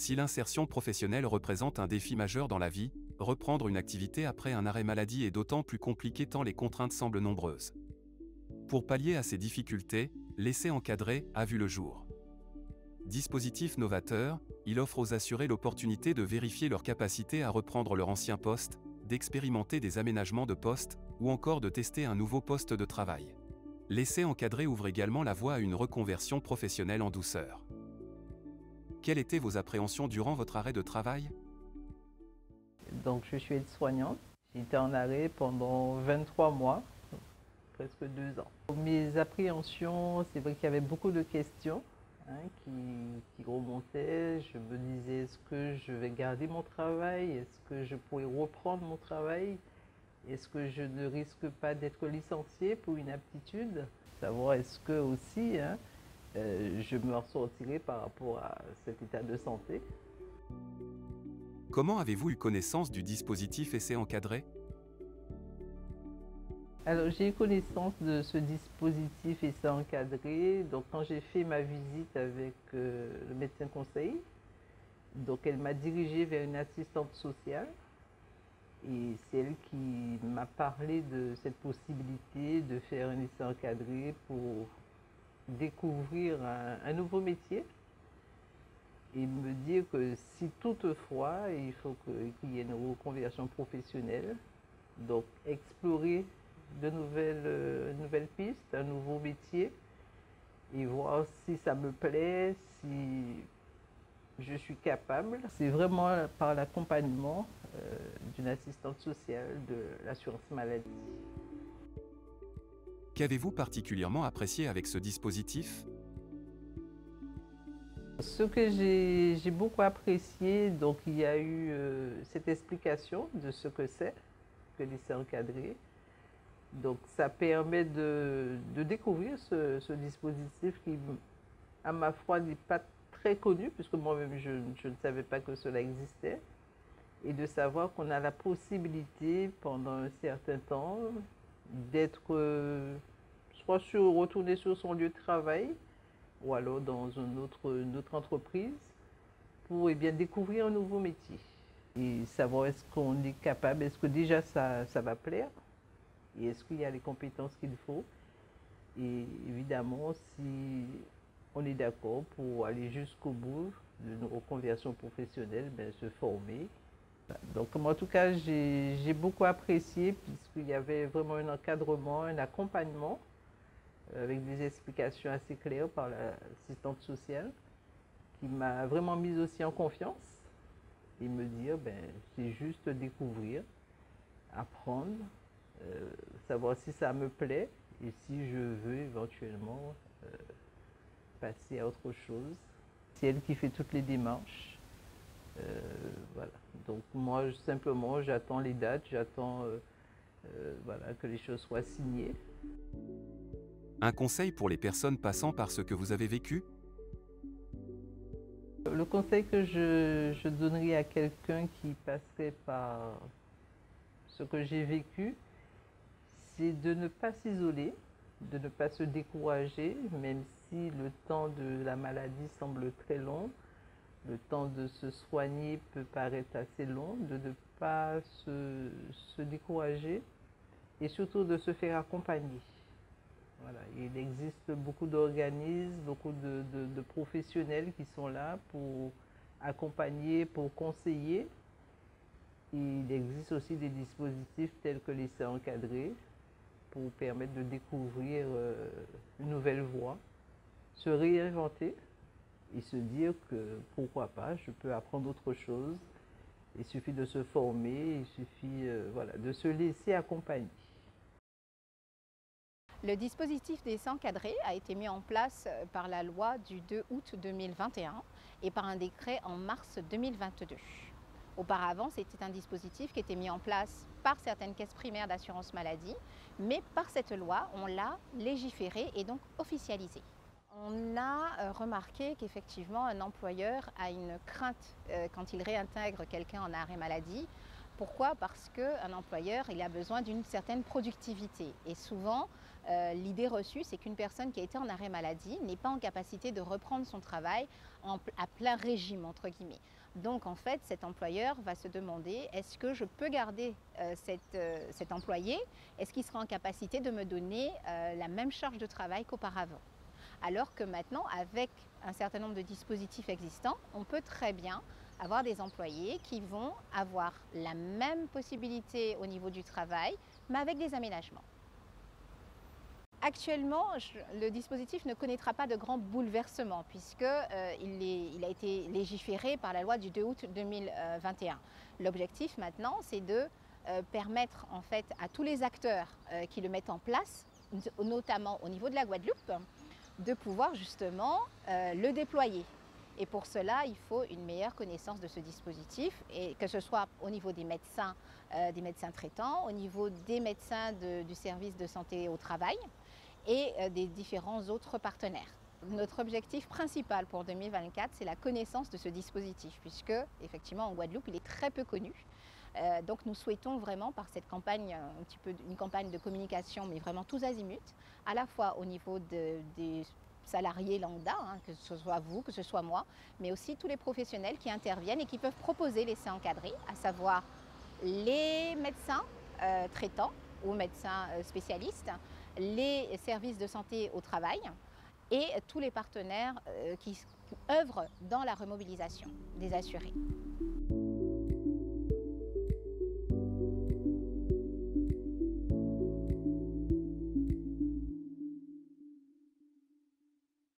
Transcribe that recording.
Si l'insertion professionnelle représente un défi majeur dans la vie, reprendre une activité après un arrêt maladie est d'autant plus compliqué tant les contraintes semblent nombreuses. Pour pallier à ces difficultés, l'essai encadré a vu le jour. Dispositif novateur, il offre aux assurés l'opportunité de vérifier leur capacité à reprendre leur ancien poste, d'expérimenter des aménagements de poste, ou encore de tester un nouveau poste de travail. L'essai encadré ouvre également la voie à une reconversion professionnelle en douceur. Quelles étaient vos appréhensions durant votre arrêt de travail? Donc je suis aide-soignante. J'étais en arrêt pendant 23 mois, presque 2 ans. Mes appréhensions, c'est vrai qu'il y avait beaucoup de questions qui remontaient. Je me disais, est-ce que je vais garder mon travail? Est-ce que je pourrais reprendre mon travail? Est-ce que je ne risque pas d'être licenciée pour une aptitude? Savoir est-ce que aussi je me ressortirai par rapport à cet état de santé. Comment avez-vous eu connaissance du dispositif essai encadré? Alors j'ai eu connaissance de ce dispositif essai encadré. Donc quand j'ai fait ma visite avec le médecin conseil, donc elle m'a dirigée vers une assistante sociale. Et c'est elle qui m'a parlé de cette possibilité de faire un essai encadré pour découvrir un nouveau métier et me dire que si toutefois il faut qu'il y ait une reconversion professionnelle, donc explorer de nouvelles pistes, un nouveau métier et voir si ça me plaît, si je suis capable. C'est vraiment par l'accompagnement d'une assistante sociale de l'assurance maladie. Qu'avez-vous particulièrement apprécié avec ce dispositif? Ce que j'ai beaucoup apprécié, donc il y a eu cette explication de ce que c'est que l'essai encadré. Donc ça permet de découvrir ce dispositif qui, à ma foi, n'est pas très connu, puisque moi-même je ne savais pas que cela existait, et de savoir qu'on a la possibilité pendant un certain temps d'être soit retourné sur son lieu de travail, ou alors dans une autre entreprise, pour découvrir un nouveau métier. Et savoir est-ce qu'on est capable, est-ce que déjà ça va plaire, et est-ce qu'il y a les compétences qu'il faut. Et évidemment, si on est d'accord pour aller jusqu'au bout d'une reconversion professionnelle, se former. Donc en tout cas, j'ai beaucoup apprécié puisqu'il y avait vraiment un encadrement, un accompagnement avec des explications assez claires par l'assistante sociale qui m'a vraiment mise aussi en confiance et me dire c'est juste découvrir, apprendre, savoir si ça me plaît et si je veux éventuellement passer à autre chose. C'est elle qui fait toutes les démarches. Voilà. Donc moi simplement j'attends les dates, j'attends voilà, que les choses soient signées. Un conseil pour les personnes passant par ce que vous avez vécu? Le conseil que je donnerais à quelqu'un qui passerait par ce que j'ai vécu, c'est de ne pas s'isoler, de ne pas se décourager, même si le temps de la maladie semble très long, le temps de se soigner peut paraître assez long, de ne pas se décourager et surtout de se faire accompagner. Voilà. Il existe beaucoup d'organismes, beaucoup de professionnels qui sont là pour accompagner, pour conseiller. Et il existe aussi des dispositifs tels que l'essai encadré pour permettre de découvrir une nouvelle voie, se réinventer et se dire que pourquoi pas, je peux apprendre autre chose. Il suffit de se former, il suffit voilà, de se laisser accompagner. Le dispositif d'essai encadré a été mis en place par la loi du 2 août 2021 et par un décret en mars 2022. Auparavant, c'était un dispositif qui était mis en place par certaines caisses primaires d'assurance maladie, mais par cette loi, on l'a légiféré et donc officialisé. On a remarqué qu'effectivement, un employeur a une crainte quand il réintègre quelqu'un en arrêt maladie Pourquoi? Parce qu'un employeur, il a besoin d'une certaine productivité. Et souvent, l'idée reçue, c'est qu'une personne qui a été en arrêt maladie n'est pas en capacité de reprendre son travail à plein régime, entre guillemets. Donc, en fait, cet employeur va se demander, est-ce que je peux garder cet employé? Est-ce qu'il sera en capacité de me donner la même charge de travail qu'auparavant? Alors que maintenant, avec un certain nombre de dispositifs existants, on peut très bien avoir des employés qui vont avoir la même possibilité au niveau du travail, mais avec des aménagements. Actuellement, le dispositif ne connaîtra pas de grands bouleversements puisqu'il a été légiféré par la loi du 2 août 2021. L'objectif maintenant, c'est de permettre en fait à tous les acteurs qui le mettent en place, notamment au niveau de la Guadeloupe, de pouvoir justement le déployer. Et pour cela, il faut une meilleure connaissance de ce dispositif, et que ce soit au niveau des médecins traitants, au niveau des médecins du service de santé au travail et des différents autres partenaires. Notre objectif principal pour 2024, c'est la connaissance de ce dispositif, puisque effectivement en Guadeloupe, il est très peu connu. Donc nous souhaitons vraiment par cette campagne, un petit peu une campagne de communication, mais vraiment tous azimuts, à la fois au niveau des salariés lambda, que ce soit vous, que ce soit moi, mais aussi tous les professionnels qui interviennent et qui peuvent proposer l'essai encadré, à savoir les médecins traitants ou médecins spécialistes, les services de santé au travail et tous les partenaires qui œuvrent dans la remobilisation des assurés.